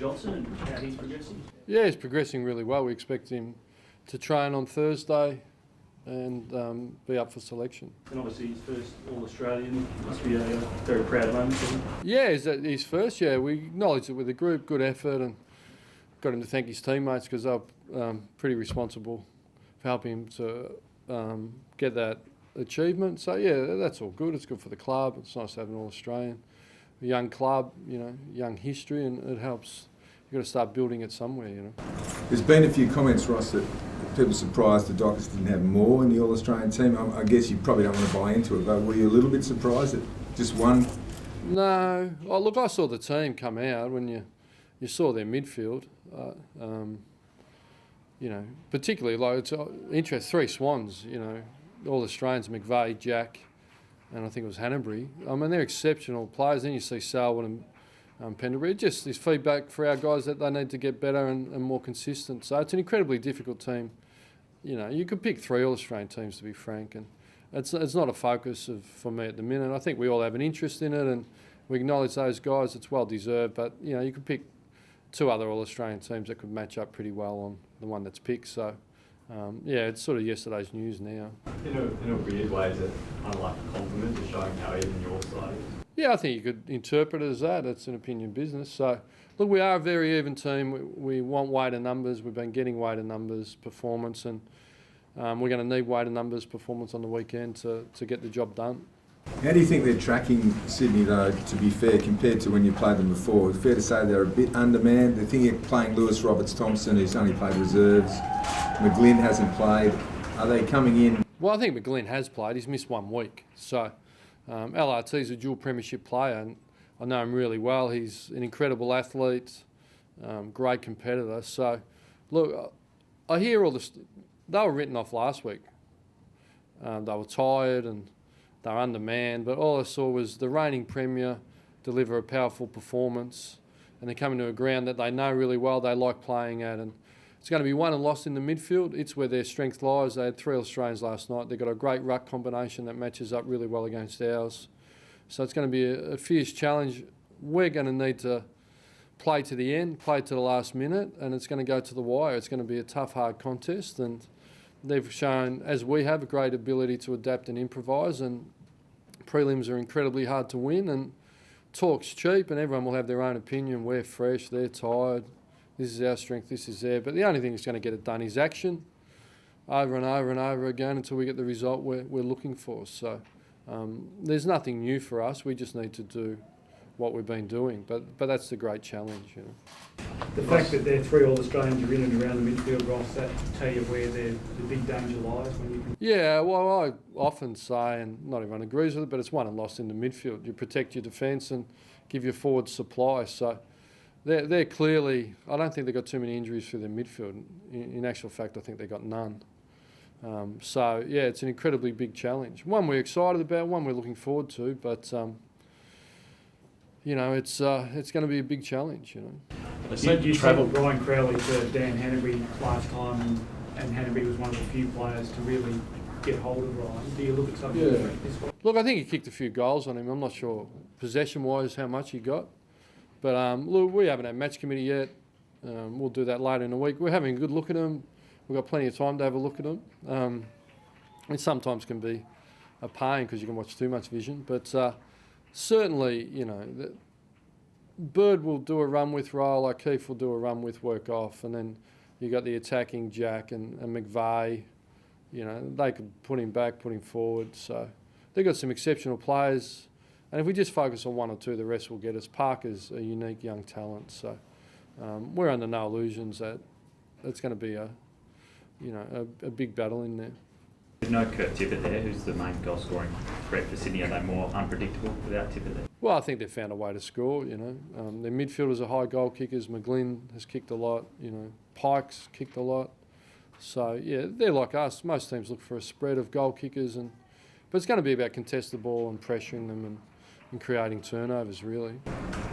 Johnson and how he's progressing? Yeah, he's progressing really well. We expect him to train on Thursday and be up for selection. And obviously his first All-Australian must be a very proud moment for him. Yeah, his first, yeah. We acknowledged it with the group, good effort, and got him to thank his teammates because they were pretty responsible for helping him to get that achievement. So yeah, that's all good. It's good for the club. It's nice to have an All-Australian. A young club, young history, and it helps. You've got to start building it somewhere, There's been a few comments, Ross, that people are surprised the Dockers didn't have more in the All-Australian team. I guess you probably don't want to buy into it, but were you a little bit surprised that just one? No. Oh, look, I saw the team come out when you saw their midfield. Particularly, like, it's interest, 3 Swans, all Australians, McVeigh, Jack, and I think it was Hanbury. I mean, they're exceptional players. Then you see Selwyn and Pendlebury. Just this feedback for our guys that they need to get better and more consistent. So it's an incredibly difficult team. You could pick 3 All-Australian teams, to be frank, and it's not a focus for me at the minute. I think we all have an interest in it, and we acknowledge those guys. It's well deserved, but you could pick 2 other All-Australian teams that could match up pretty well on the one that's picked. So it's sort of yesterday's news now. In a weird way, is it kind of like a compliment to showing how even your side is? Yeah, I think you could interpret it as that. It's an opinion business. So, look, we are a very even team. We want weighted numbers. We've been getting weighted numbers performance, and we're going to need weighted numbers performance on the weekend to get the job done. How do you think they're tracking Sydney, though, to be fair, compared to when you played them before? It's fair to say they're a bit undermanned. They think you're playing Lewis Roberts-Thompson, who's only played reserves. McGlynn hasn't played. Are they coming in? Well, I think McGlynn has played. He's missed 1 week. So LRT's a dual premiership player, and I know him really well. He's an incredible athlete, great competitor. So, look, I hear all this. They were written off last week. They were tired and they were undermanned, but all I saw was the reigning premier deliver a powerful performance, and they're coming to a ground that they know really well, they like playing at, and it's going to be won and lost in the midfield. It's where their strength lies. They had 3 Australians last night. They've got a great ruck combination that matches up really well against ours. So it's going to be a fierce challenge. We're going to need to play to the end, play to the last minute, and it's going to go to the wire. It's going to be a tough, hard contest, and they've shown, as we have, a great ability to adapt and improvise, and prelims are incredibly hard to win, and talk's cheap, and everyone will have their own opinion. We're fresh, they're tired. This is our strength, this is there. But the only thing that's going to get it done is action, over and over and over again until we get the result we're looking for. So there's nothing new for us. We just need to do what we've been doing. But that's the great challenge, The fact that they're 3 All-Australians are in and around the midfield, Ross, that tell you where the big danger lies when you... Yeah, well, I often say, and not everyone agrees with it, but it's won and lost in the midfield. You protect your defence and give your forward supply. So they're clearly... I don't think they've got too many injuries through their midfield. In actual fact, I think they've got none. It's an incredibly big challenge. One we're excited about, one we're looking forward to, but... it's going to be a big challenge, You travelled Brian Crowley to Dan Hanbury last time, and Hanbury was one of the few players to really get hold of Ryan. Do you look at something different this way? Look, I think he kicked a few goals on him. I'm not sure possession-wise how much he got. But look, we haven't had match committee yet. We'll do that later in the week. We're having a good look at him. We've got plenty of time to have a look at him. It sometimes can be a pain because you can watch too much vision. But certainly, Bird will do a run with role, O'Keefe will do a run with work off, and then you got the attacking Jack and McVeigh. They could put him back, put him forward. So they've got some exceptional players, and if we just focus on 1 or 2, the rest will get us. Parker's a unique young talent, so we're under no illusions that it's going to be a big battle in there. There's no Kurt Tippett there, who's the main goal scoring threat for Sydney. Are they more unpredictable without Tippett there? Well, I think they've found a way to score, Their midfielders are high goal kickers. McGlynn has kicked a lot, Pike's kicked a lot. So, yeah, they're like us. Most teams look for a spread of goal kickers, but it's going to be about contested ball and pressuring them and creating turnovers, really.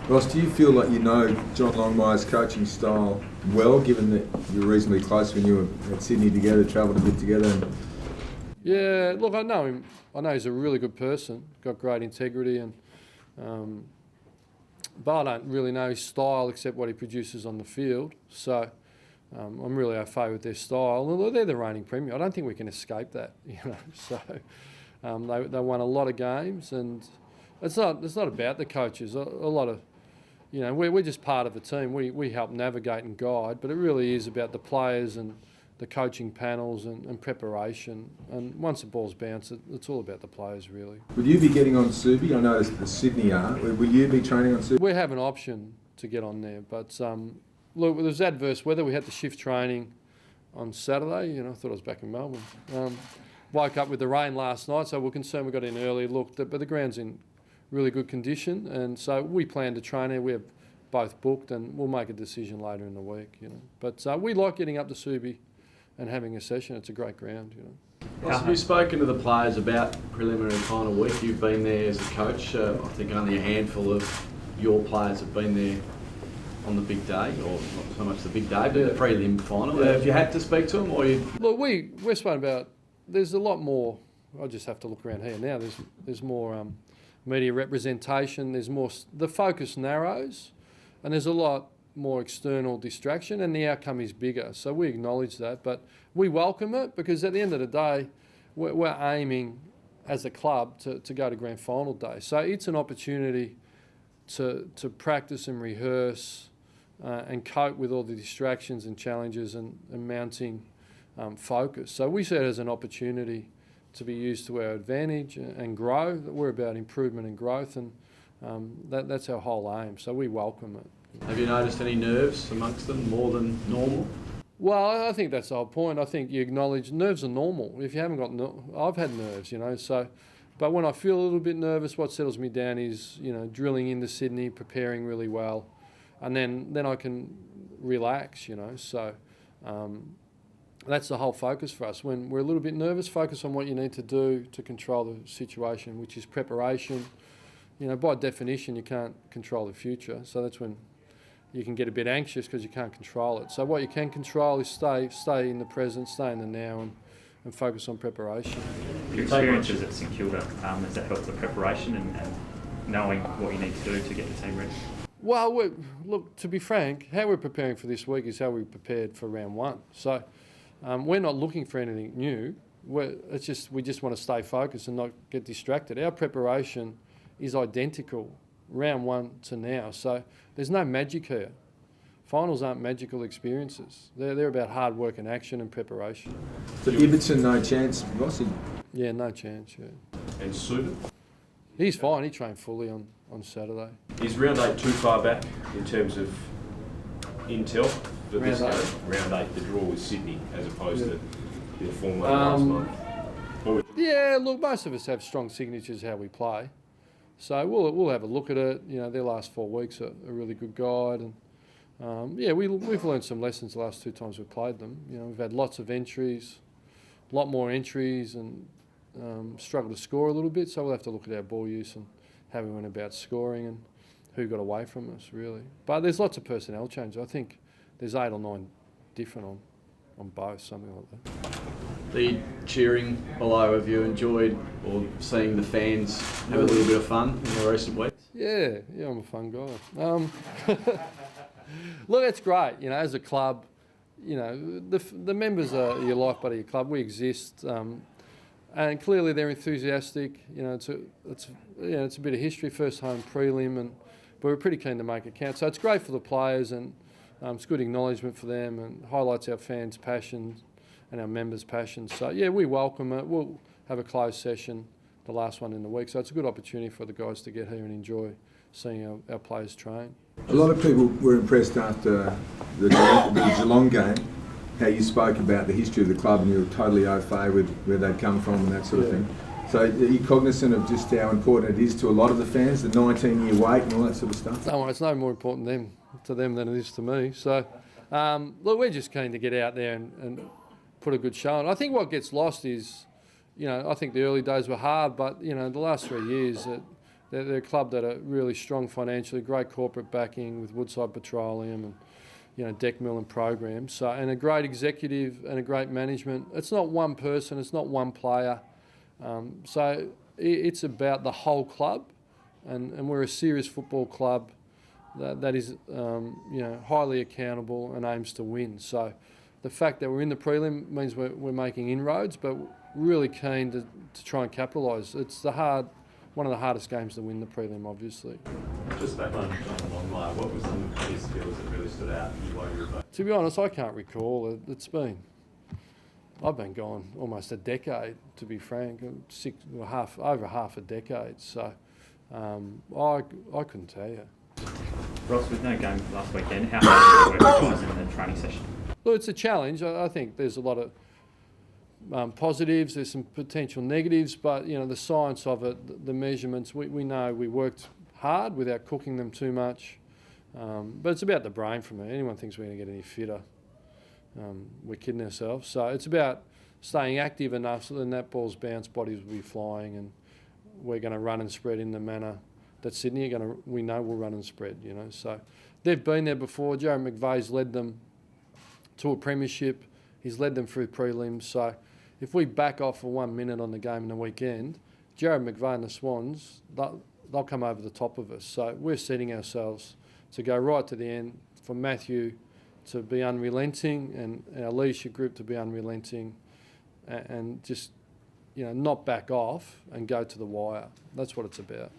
Ross, do you feel like you know John Longmire's coaching style well, given that you're reasonably close when you were at Sydney together, travelled a bit together? Yeah, look, I know him. I know he's a really good person, got great integrity, and but I don't really know his style except what he produces on the field. So I'm really au fait with their style. Well, they're the reigning premier. I don't think we can escape that, you know. So they won a lot of games, and it's not about the coaches. A lot of, you know, we're just part of the team. We help navigate and guide, but it really is about the players and the coaching panels and preparation. And once the ball's bounced, it's all about the players, really. Will you be getting on Subi? I know the Sydney are. Will you be training on Subi? We have an option to get on there, but look, there was adverse weather. We had to shift training on Saturday. You know, I thought I was back in Melbourne. Woke up with the rain last night, so we're concerned we got in early. Looked, but the ground's in really good condition, and so we plan to train there. We're both booked, and we'll make a decision later in the week. You know, but we like getting up to Subi and having a session. It's a great ground. You know. Have you spoken to the players about preliminary final week? You've been there as a coach. I think only a handful of your players have been there on the big day, or not so much the big day, but the prelim final. Have you had to speak to them, or you? Look, we're spoken about. There's a lot more. I just have to look around here now. There's more media representation. There's more. The focus narrows, and there's a lot more external distraction, and the outcome is bigger. So we acknowledge that, but we welcome it, because at the end of the day, we're aiming as a club to go to grand final day. So it's an opportunity to practice and rehearse and cope with all the distractions and challenges and mounting focus. So we see it as an opportunity to be used to our advantage and grow. We're about improvement and growth, and that's our whole aim. So we welcome it. Have you noticed any nerves amongst them, more than normal? Well, I think that's the whole point. I think you acknowledge nerves are normal. If you haven't got, I've had nerves, you know. So, but when I feel a little bit nervous, what settles me down is, you know, drilling into Sydney, preparing really well, and then I can relax, you know. So that's the whole focus for us. When we're a little bit nervous, focus on what you need to do to control the situation, which is preparation. You know, by definition, you can't control the future, so that's when you can get a bit anxious because you can't control it. So what you can control is stay in the present, stay in the now, and focus on preparation. Your experiences at St Kilda, has that helped the preparation and knowing what you need to do to get the team ready? Well, look, to be frank, how we're preparing for this week is how we prepared for round one. So we're not looking for anything new. We just want to stay focused and not get distracted. Our preparation is identical round one to now. So there's no magic here. Finals aren't magical experiences. They're about hard work and action and preparation. So Ibbotson, no chance, Rossi? Yeah, no chance, yeah. And Suter? He's fine. He trained fully on Saturday. Is round 8 too far back in terms of intel for this Round game? Round 8, the draw with Sydney, as opposed to the form last month. Yeah, look, most of us have strong signatures how we play. So we'll have a look at it. You know, their last 4 weeks are a really good guide, and yeah, we've learned some lessons the last 2 times we've played them. You know, we've had lots of entries, a lot more entries, and struggled to score a little bit. So we'll have to look at our ball use and how we went about scoring and who got away from us, really. But there's lots of personnel changes. I think there's 8 or 9 different on both, something like that. The cheering below, have you enjoyed or seeing the fans have a little bit of fun in the recent weeks? Yeah, I'm a fun guy. Look, it's great. You know, as a club, you know, the members are your lifeblood of your club. We exist, and clearly they're enthusiastic. You know, it's a bit of history, first home prelim, but we're pretty keen to make it count. So it's great for the players, and it's good acknowledgement for them, and highlights our fans' passion and our members' passion. So yeah, we welcome it. We'll have a closed session, the last one in the week. So it's a good opportunity for the guys to get here and enjoy seeing our players train. A lot of people were impressed after the Geelong game, how you spoke about the history of the club, and you were totally au fait with where they'd come from and that sort of thing. So are you cognizant of just how important it is to a lot of the fans, the 19-year wait and all that sort of stuff? No, it's no more important to them than it is to me. So look, we're just keen to get out there and put a good show on. I think what gets lost is, you know, I think the early days were hard, but, you know, the last 3 years, they're a club that are really strong financially, great corporate backing with Woodside Petroleum and, you know, Deck Mill and programs. So, and a great executive and a great management. It's not one person, it's not one player. So it's about the whole club, and we're a serious football club that is highly accountable and aims to win. So the fact that we're in the prelim means we're making inroads, but really keen to try and capitalise. It's one of the hardest games to win, the prelim, obviously. Just back on Lyon, what was some of his skills that really stood out while you were back? To be honest, I can't recall. I've been gone almost a decade, to be frank, over half a decade. So I couldn't tell you. Ross, with no game last weekend, how hard did you work with guys in the training session? Look, it's a challenge. I think there's a lot of positives, there's some potential negatives, but the science of it, the measurements, we know we worked hard without cooking them too much. But it's about the brain for me. Anyone thinks we're going to get any fitter, we're kidding ourselves. So it's about staying active enough so then that ball's bounce, bodies will be flying, and we're going to run and spread in the manner that Sydney we know will run and spread. So they've been there before. Jared McVeigh's led them to a premiership. He's led them through prelims. So if we back off for 1 minute on the game in the weekend, Jared McVeigh and the Swans, they'll come over the top of us. So we're setting ourselves to go right to the end, for Matthew to be unrelenting and our leadership group to be unrelenting and just not back off and go to the wire. That's what it's about.